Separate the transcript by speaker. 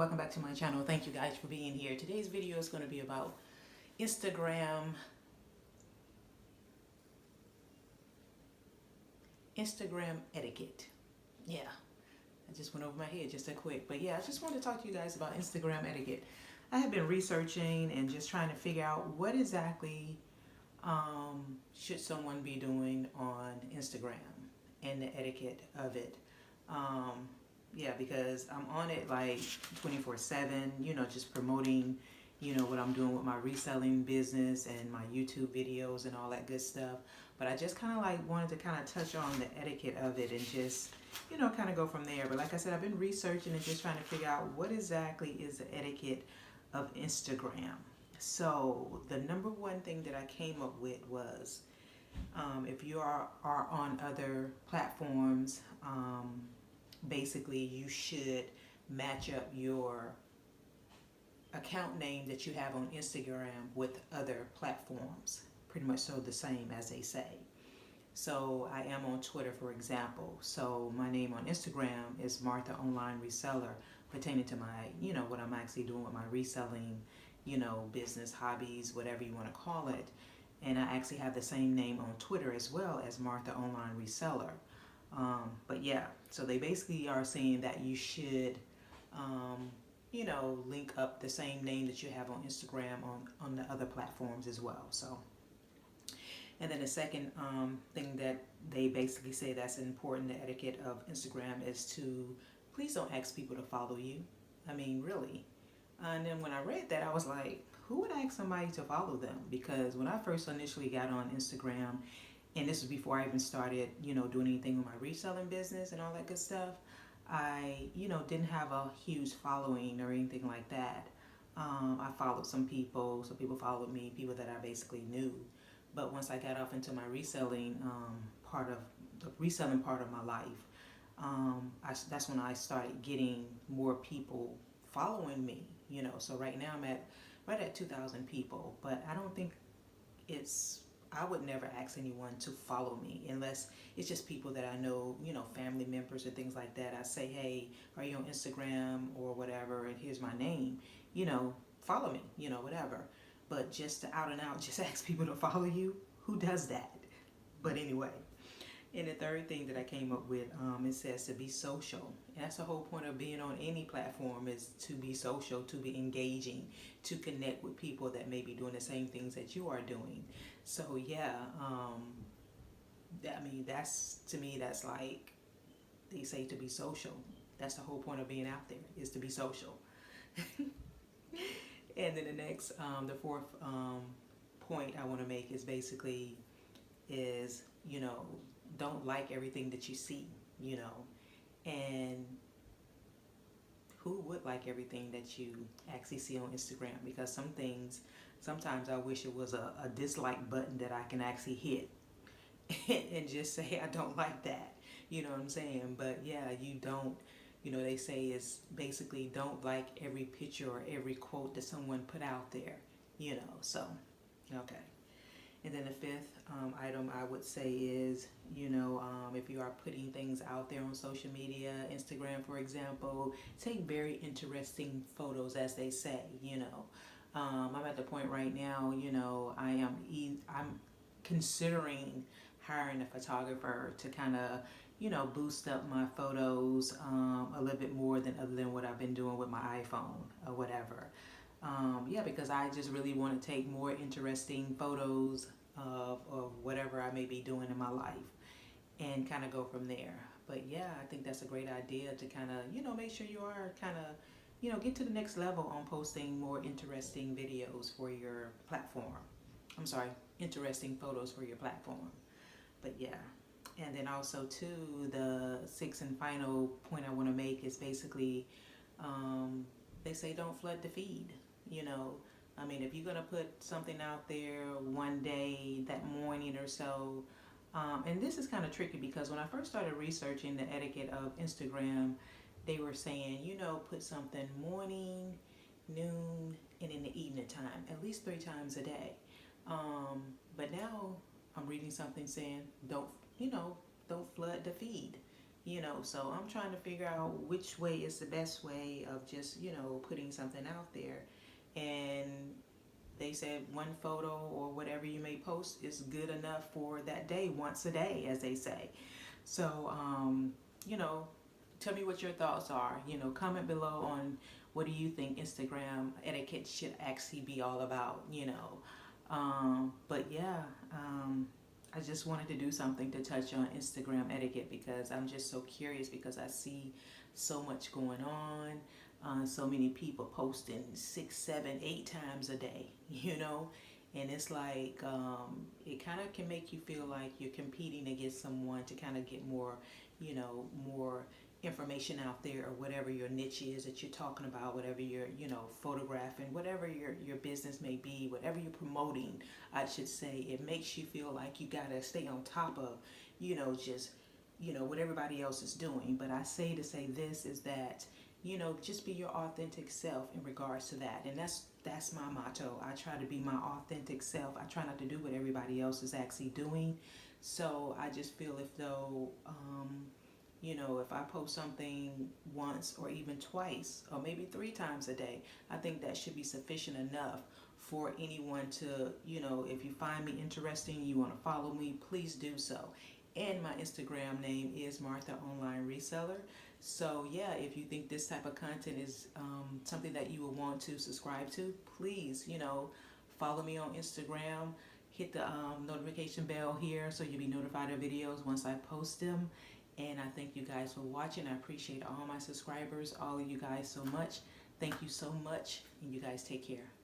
Speaker 1: welcome back to my channel. Thank you guys for being here. Today's video is going to be about Instagram etiquette. Yeah, I just went over my head just a quick, but yeah, I just wanted to talk to you guys about Instagram etiquette. I have been researching and just trying to figure out what exactly should someone be doing on Instagram and the etiquette of it. Yeah, because I'm on it like 24/7, just promoting, what I'm doing with my reselling business and my YouTube videos and all that good stuff. But I just kind of like wanted to kind of touch on the etiquette of it and just, kind of go from there. But like I said, I've been researching and just trying to figure out what exactly is the etiquette of Instagram. So the number one thing that I came up with was if you are on other platforms, basically you should match up your account name that you have on Instagram with other platforms, pretty much so the same as they say. So I am on Twitter, for example. So my name on Instagram is Martha Online Reseller, pertaining to my, what I'm actually doing with my reselling, business, hobbies, whatever you want to call it. And I actually have the same name on Twitter as well as Martha Online Reseller. But yeah, so they basically are saying that you should, link up the same name that you have on Instagram on the other platforms as well. So, and then the second thing that they basically say that's important, the etiquette of Instagram, is to please don't ask people to follow you. I mean, really. And then when I read that, I was like, who would ask somebody to follow them? Because when I first initially got on Instagram, and this was before I even started, doing anything with my reselling business and all that good stuff, I, didn't have a huge following or anything like that. I followed some people followed me, people that I basically knew. But once I got off into my reselling part of my life, that's when I started getting more people following me. So right now I'm right at 2,000 people, but I don't think I would never ask anyone to follow me unless it's just people that I know, family members or things like that. I say, hey, are you on Instagram or whatever, and here's my name, follow me, whatever. But just to out and out just ask people to follow you, who does that? But anyway, and the third thing that I came up with, it says to be social. And that's the whole point of being on any platform, is to be social, to be engaging, to connect with people that may be doing the same things that you are doing. So yeah, to me, that's like they say, to be social. That's the whole point of being out there, is to be social. And then the fourth point I want to make is basically is, don't like everything that you see, and who would like everything that you actually see on Instagram? Because some things, sometimes I wish it was a dislike button that I can actually hit and just say I don't like that, you know what I'm saying? But yeah, you don't, they say is basically don't like every picture or every quote that someone put out there, so, okay. And then the fifth item I would say is, if you are putting things out there on social media, Instagram, for example, take very interesting photos, as they say, I'm at the point right now, I'm considering hiring a photographer to kind of, boost up my photos a little bit more than other than what I've been doing with my iPhone or whatever. Yeah, because I just really want to take more interesting photos of whatever I may be doing in my life and kind of go from there. But yeah, I think that's a great idea to kind of, make sure you are kind of, get to the next level on posting more interesting videos for your platform. I'm sorry, interesting photos for your platform. But yeah. And then also too, the sixth and final point I want to make is basically, they say don't flood the feed. If you're gonna put something out there one day, that morning or so, and this is kind of tricky because when I first started researching the etiquette of Instagram, they were saying, put something morning, noon, and in the evening time, at least 3 times a day. But now I'm reading something saying don't flood the feed. So I'm trying to figure out which way is the best way of just, putting something out there. And they said one photo or whatever you may post is good enough for that day, once a day, as they say. So, you know, tell me what your thoughts are. Comment below on what do you think Instagram etiquette should actually be all about. But yeah, I just wanted to do something to touch on Instagram etiquette because I'm just so curious because I see so much going on. So many people posting 6, 7, 8 times a day, and it's like it kind of can make you feel like you're competing against someone to kind of get more, more information out there, or whatever your niche is that you're talking about, whatever you're, photographing, whatever your business may be, whatever you're promoting, I should say. It makes you feel like you gotta stay on top of, just what everybody else is doing. But I say to say this is that, just be your authentic self in regards to that. And that's my motto. I try to be my authentic self. I try not to do what everybody else is actually doing. So I just feel if though if I post something once or even twice or maybe 3 times a day, I think that should be sufficient enough for anyone to, if you find me interesting, you want to follow me, please do so. And my Instagram name is Martha Online Reseller. So yeah, if you think this type of content is something that you would want to subscribe to, please, follow me on Instagram. Hit the notification bell here so you'll be notified of videos once I post them. And I thank you guys for watching. I appreciate all my subscribers, all of you guys so much. Thank you so much, and you guys take care.